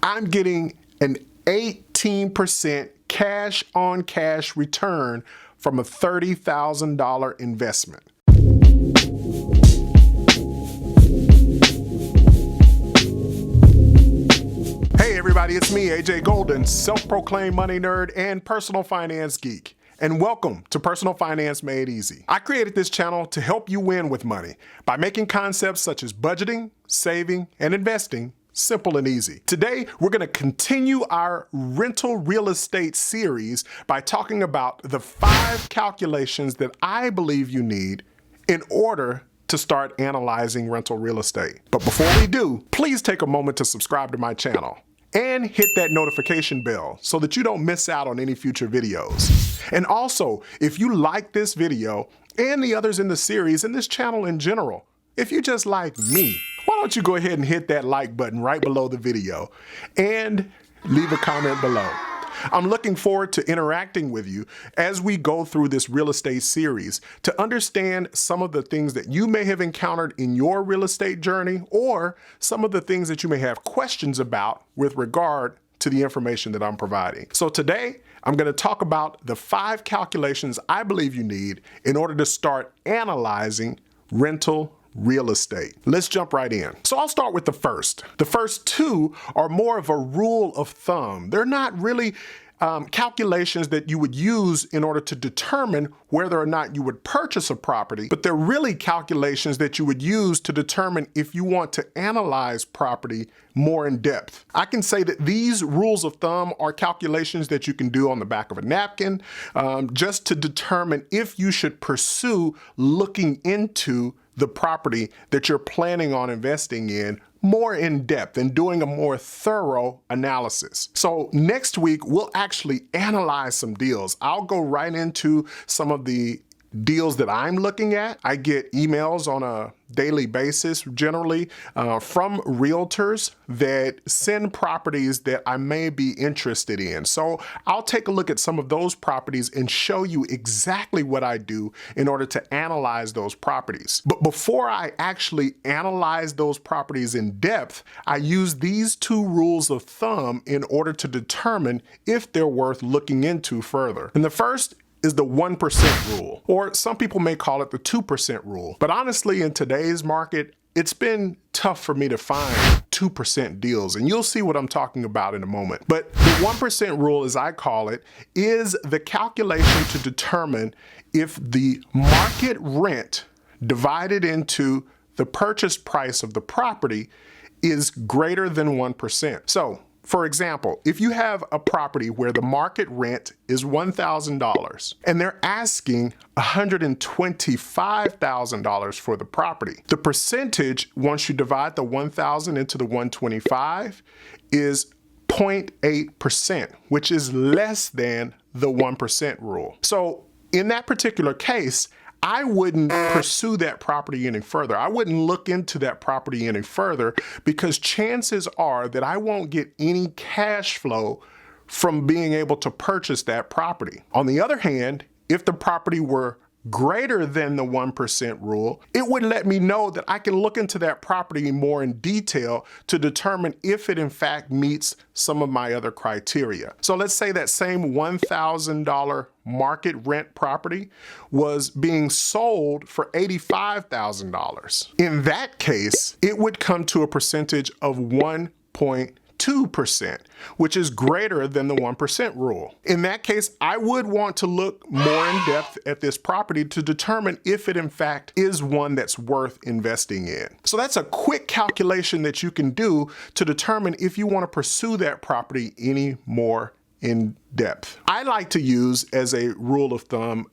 I'm getting an 18% cash on cash return from a $30,000 investment. Hey everybody, it's me, AJ Golden, self-proclaimed money nerd and personal finance geek. And welcome to Personal Finance Made Easy. I created this channel to help you win with money by making concepts such as budgeting, saving, and investing simple and easy. Today, we're going to continue our rental real estate series by talking about the 5 calculations that I believe you need in order to start analyzing rental real estate. But before we do, please take a moment to subscribe to my channel and hit that notification bell so that you don't miss out on any future videos. And also, if you like this video and the others in the series and this channel in general, if you just like me, why don't you go ahead and hit that like button right below the video and leave a comment below. I'm looking forward to interacting with you as we go through this real estate series to understand some of the things that you may have encountered in your real estate journey or some of the things that you may have questions about with regard to the information that I'm providing. So today, I'm going to talk about the 5 calculations I believe you need in order to start analyzing rental real estate. Let's jump right in. So I'll start with the first. The first 2 are more of a rule of thumb. They're not really calculations that you would use in order to determine whether or not you would purchase a property, but they're really calculations that you would use to determine if you want to analyze property more in depth. I can say that these rules of thumb are calculations that you can do on the back of a napkin just to determine if you should pursue looking into the property that you're planning on investing in more in depth and doing a more thorough analysis. So next week, we'll actually analyze some deals. I'll go right into some of the deals that I'm looking at. I get emails on a daily basis, generally from realtors that send properties that I may be interested in. So I'll take a look at some of those properties and show you exactly what I do in order to analyze those properties. But before I actually analyze those properties in depth, I use these 2 rules of thumb in order to determine if they're worth looking into further. And the first is the 1% rule, or some people may call it the 2% rule. But honestly, in today's market, it's been tough for me to find 2% deals, and you'll see what I'm talking about in a moment. But the 1% rule, as I call it, is the calculation to determine if the market rent divided into the purchase price of the property is greater than 1%. So, for example, if you have a property where the market rent is $1,000 and they're asking $125,000 for the property, the percentage, once you divide the 1,000 into the 125, is 0.8%, which is less than the 1% rule. So in that particular case, I wouldn't pursue that property any further. I wouldn't look into that property any further because chances are that I won't get any cash flow from being able to purchase that property. On the other hand, if the property were greater than the 1% rule, it would let me know that I can look into that property more in detail to determine if it in fact meets some of my other criteria. So let's say that same $1,000 market rent property was being sold for $85,000. In that case, it would come to a percentage of 1.2%, which is greater than the 1% rule. In that case, I would want to look more in depth at this property to determine if it in fact is one that's worth investing in. So that's a quick calculation that you can do to determine if you want to pursue that property any more in depth. I like to use as a rule of thumb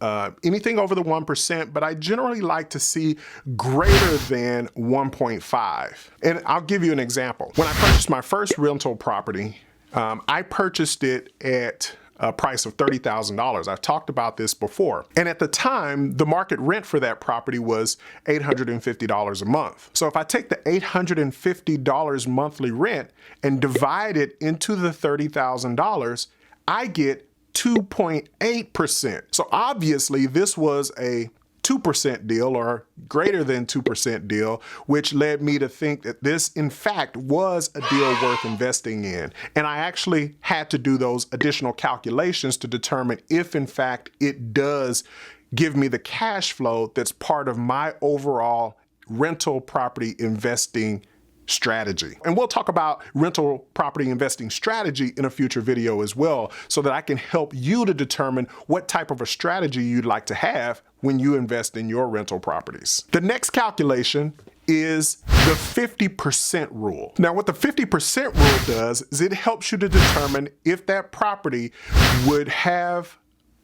anything over the 1%, but I generally like to see greater than 1.5. And I'll give you an example. When I purchased my first rental property, I purchased it at a price of $30,000. I've talked about this before. And at the time, the market rent for that property was $850 a month. So if I take the $850 monthly rent and divide it into the $30,000, I get 2.8%. So obviously this was a 2% deal or greater than 2% deal, which led me to think that this, in fact, was a deal worth investing in. And I actually had to do those additional calculations to determine if, in fact, it does give me the cash flow that's part of my overall rental property investing strategy. And we'll talk about rental property investing strategy in a future video as well, so that I can help you to determine what type of a strategy you'd like to have when you invest in your rental properties. The next calculation is the 50% rule. Now, what the 50% rule does is it helps you to determine if that property would have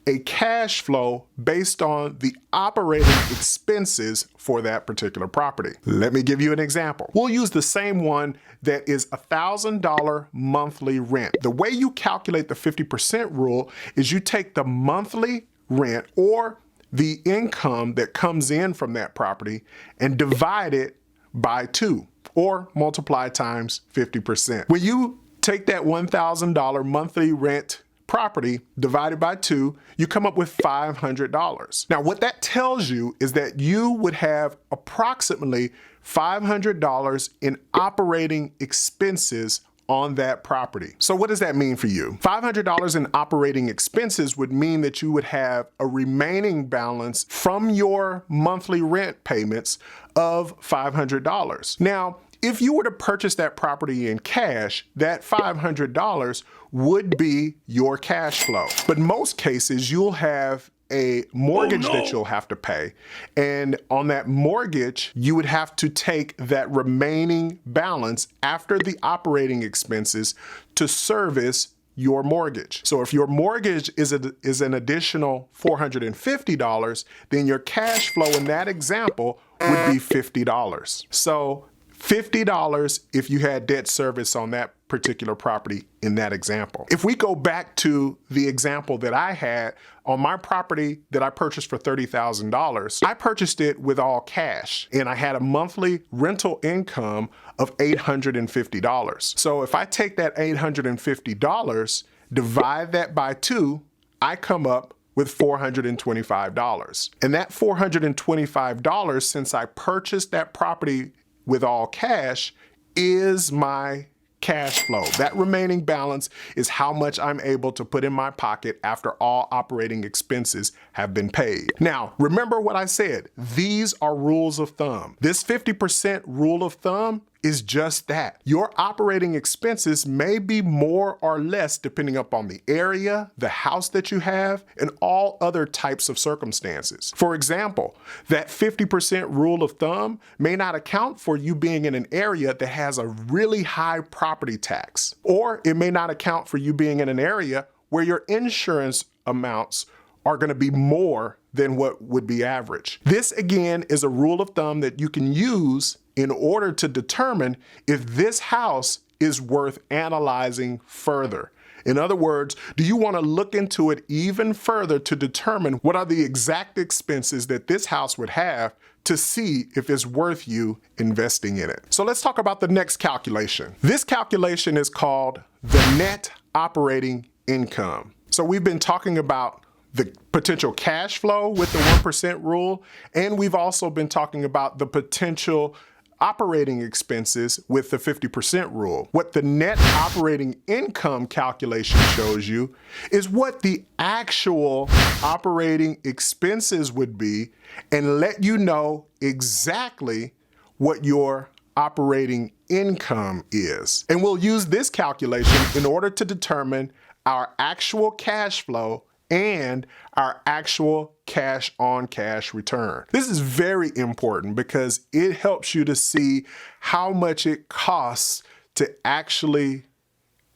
a cash flow based on the operating expenses for that particular property. Let me give you an example. We'll use the same one that is $1,000 monthly rent. The way you calculate the 50% rule is you take the monthly rent or the income that comes in from that property and divide it by 2 or multiply times 50%. When you take that $1,000 monthly rent property divided by 2, you come up with $500. Now, what that tells you is that you would have approximately $500 in operating expenses on that property. So what does that mean for you? $500 in operating expenses would mean that you would have a remaining balance from your monthly rent payments of $500. Now, if you were to purchase that property in cash, that $500 would be your cash flow. But most cases, you'll have a mortgage that you'll have to pay. And on that mortgage, you would have to take that remaining balance after the operating expenses to service your mortgage. So if your mortgage is an additional $450, then your cash flow in that example would be $50. So $50 if you had debt service on that particular property in that example. If we go back to the example that I had on my property that I purchased for $30,000, I purchased it with all cash and I had a monthly rental income of $850. So if I take that $850, divide that by 2, I come up with $425. And that $425, since I purchased that property with all cash, is my cash flow. That remaining balance is how much I'm able to put in my pocket after all operating expenses have been paid. Now, remember what I said. These are rules of thumb. This 50% rule of thumb is just that. Your operating expenses may be more or less depending upon the area, the house that you have, and all other types of circumstances. For example, that 50% rule of thumb may not account for you being in an area that has a really high property tax, or it may not account for you being in an area where your insurance amounts are going to be more than what would be average. This, again, is a rule of thumb that you can use in order to determine if this house is worth analyzing further. In other words, do you want to look into it even further to determine what are the exact expenses that this house would have to see if it's worth you investing in it? So let's talk about the next calculation. This calculation is called the net operating income. So we've been talking about the potential cash flow with the 1% rule, and we've also been talking about the potential operating expenses with the 50% rule. What the net operating income calculation shows you is what the actual operating expenses would be and let you know exactly what your operating income is. And we'll use this calculation in order to determine our actual cash flow and our actual cash on cash return. This is very important because it helps you to see how much it costs to actually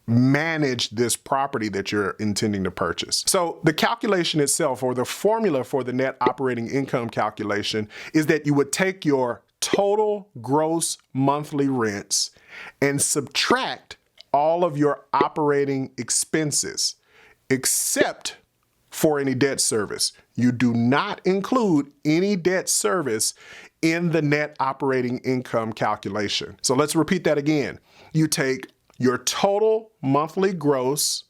manage this property that you're intending to purchase. So the calculation itself, or the formula for the net operating income calculation, is that you would take your total gross monthly rents and subtract all of your operating expenses, except for any debt service. You do not include any debt service in the net operating income calculation. So let's repeat that again. You take your total monthly gross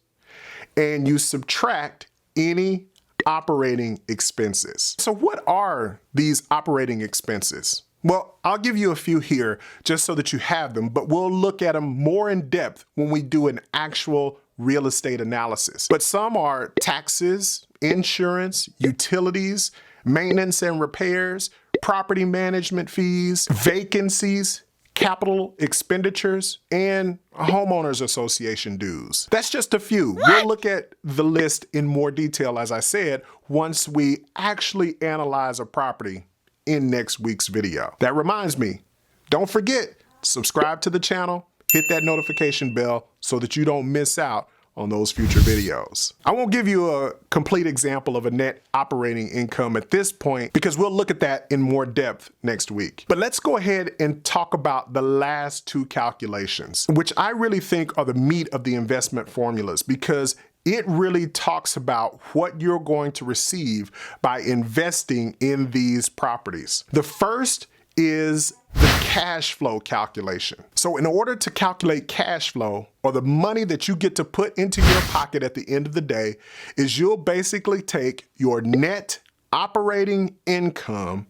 and you subtract any operating expenses. So what are these operating expenses? Well, I'll give you a few here just so that you have them, but we'll look at them more in depth when we do an actual real estate analysis. But some are taxes, insurance, utilities, maintenance and repairs, property management fees, vacancies, capital expenditures, and homeowners association dues. That's just a few. We'll look at the list in more detail, as I said, once we actually analyze a property in next week's video. That reminds me, don't forget, subscribe to the channel, hit that notification bell so that you don't miss out on those future videos. I won't give you a complete example of a net operating income at this point because we'll look at that in more depth next week. But let's go ahead and talk about the last two calculations, which I really think are the meat of the investment formulas because it really talks about what you're going to receive by investing in these properties. The first is the cash flow calculation. So in order to calculate cash flow, or the money that you get to put into your pocket at the end of the day, is you'll basically take your net operating income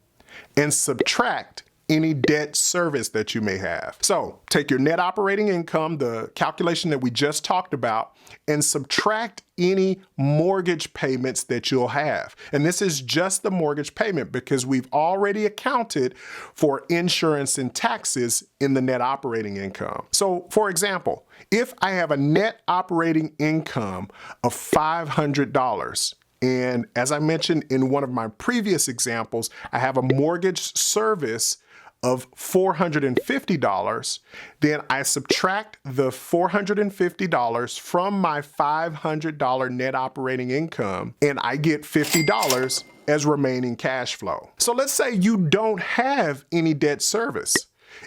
and subtract any debt service that you may have. So take your net operating income, the calculation that we just talked about, and subtract any mortgage payments that you'll have. And this is just the mortgage payment because we've already accounted for insurance and taxes in the net operating income. So for example, if I have a net operating income of $500, and as I mentioned in one of my previous examples, I have a mortgage service of $450, then I subtract the $450 from my $500 net operating income, and I get $50 as remaining cash flow. So let's say you don't have any debt service.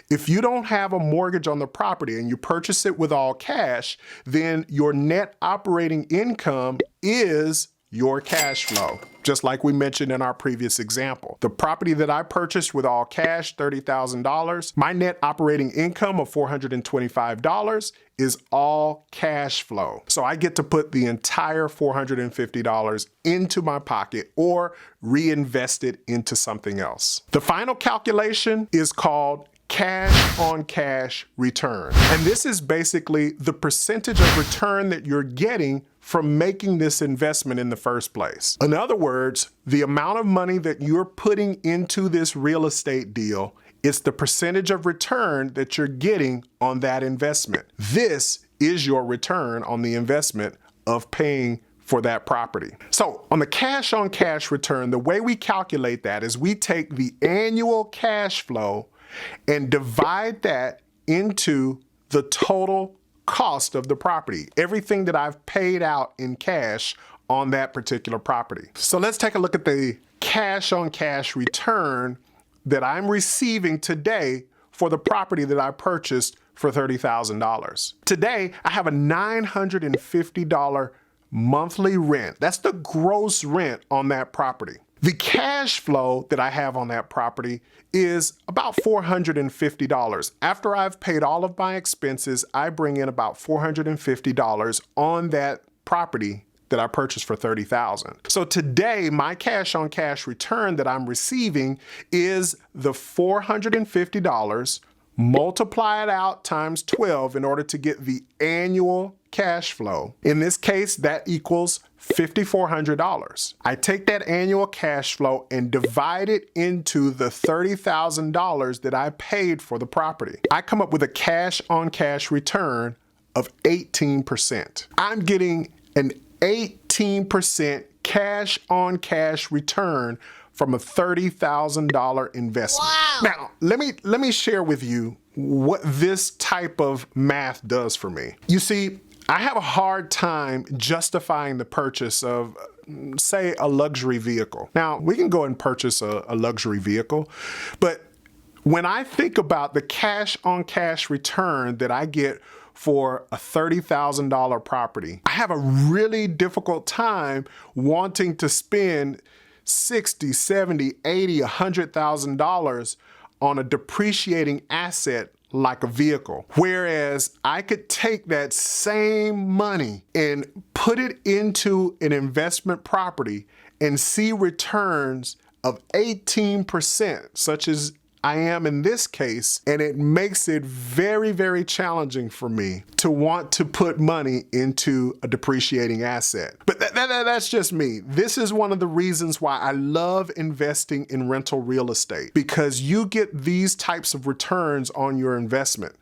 If you don't have a mortgage on the property and you purchase it with all cash, then your net operating income is your cash flow, just like we mentioned in our previous example. The property that I purchased with all cash, $30,000, my net operating income of $425 is all cash flow. So I get to put the entire $450 into my pocket or reinvest it into something else. The final calculation is called cash on cash return. And this is basically the percentage of return that you're getting from making this investment in the first place. In other words, the amount of money that you're putting into this real estate deal, it's the percentage of return that you're getting on that investment. This is your return on the investment of paying for that property. So on the cash on cash return, the way we calculate that is we take the annual cash flow and divide that into the total cost of the property, everything that I've paid out in cash on that particular property. So let's take a look at the cash on cash return that I'm receiving today for the property that I purchased for $30,000. Today, I have a $950 monthly rent. That's the gross rent on that property. The cash flow that I have on that property is about $450. After I've paid all of my expenses, I bring in about $450 on that property that I purchased for $30,000. So today, my cash on cash return that I'm receiving is the $450, multiply it out times 12 in order to get the annual cash flow. In this case, that equals $5,400. I take that annual cash flow and divide it into the $30,000 that I paid for the property. I come up with a cash on cash return of 18%. I'm getting an 18% cash on cash return from a $30,000 investment. Wow. Now, let me share with you what this type of math does for me. You see, I have a hard time justifying the purchase of, say, a luxury vehicle. Now, we can go and purchase a luxury vehicle, but when I think about the cash on cash return that I get for a $30,000 property, I have a really difficult time wanting to spend $60,000, $70,000, $80,000, $100,000 on a depreciating asset like a vehicle. Whereas I could take that same money and put it into an investment property and see returns of 18%, such as I am in this case, and it makes it very, very challenging for me to want to put money into a depreciating asset. But that's just me. This is one of the reasons why I love investing in rental real estate, because you get these types of returns on your investment.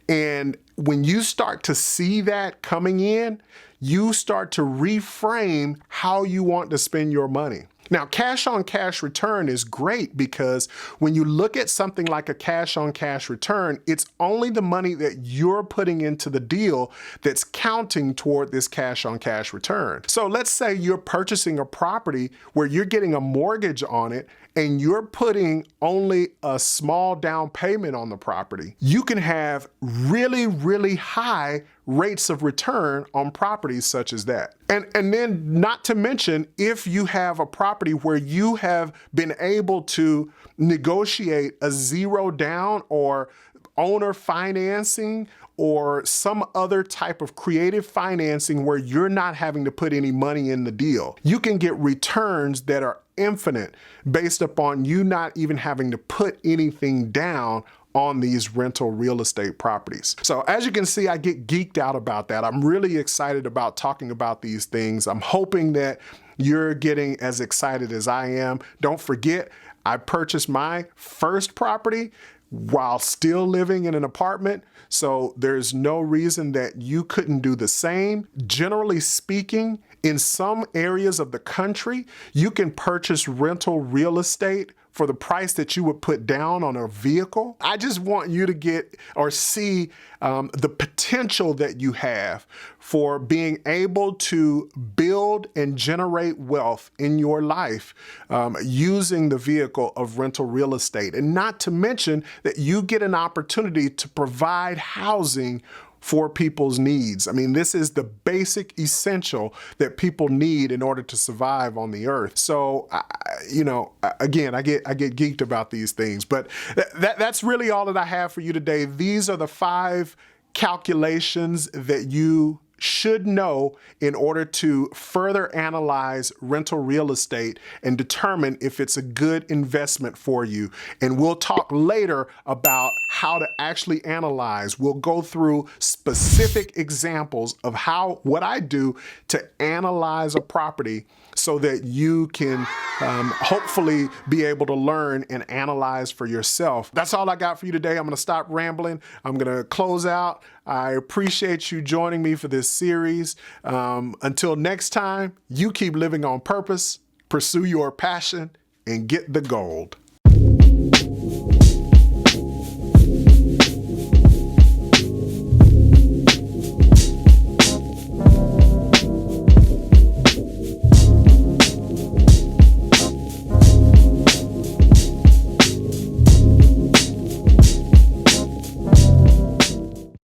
And when you start to see that coming in, you start to reframe how you want to spend your money. Now, cash on cash return is great because when you look at something like a cash on cash return, it's only the money that you're putting into the deal that's counting toward this cash on cash return. So let's say you're purchasing a property where you're getting a mortgage on it and you're putting only a small down payment on the property. You can have really, really high rates of return on properties such as that. And then not to mention, if you have a property where you have been able to negotiate a zero down or owner financing or some other type of creative financing where you're not having to put any money in the deal, you can get returns that are infinite based upon you not even having to put anything down on these rental real estate properties. So as you can see, I get geeked out about that. I'm really excited about talking about these things. I'm hoping that you're getting as excited as I am. Don't forget, I purchased my first property while still living in an apartment, so there's no reason that you couldn't do the same. Generally speaking, in some areas of the country, you can purchase rental real estate for the price that you would put down on a vehicle. I just want you to get or see the potential that you have for being able to build and generate wealth in your life using the vehicle of rental real estate. And not to mention that you get an opportunity to provide housing for people's needs. I mean, this is the basic essential that people need in order to survive on the earth. So, again, I get geeked about these things, but that's really all that I have for you today. These are the 5 calculations that you should know in order to further analyze rental real estate and determine if it's a good investment for you. And we'll talk later about how to actually analyze. We'll go through specific examples of what I do to analyze a property so that you can hopefully be able to learn and analyze for yourself. That's all I got for you today. I'm gonna stop rambling. I'm gonna close out. I appreciate you joining me for this series. Until next time, you keep living on purpose, pursue your passion, and get the gold.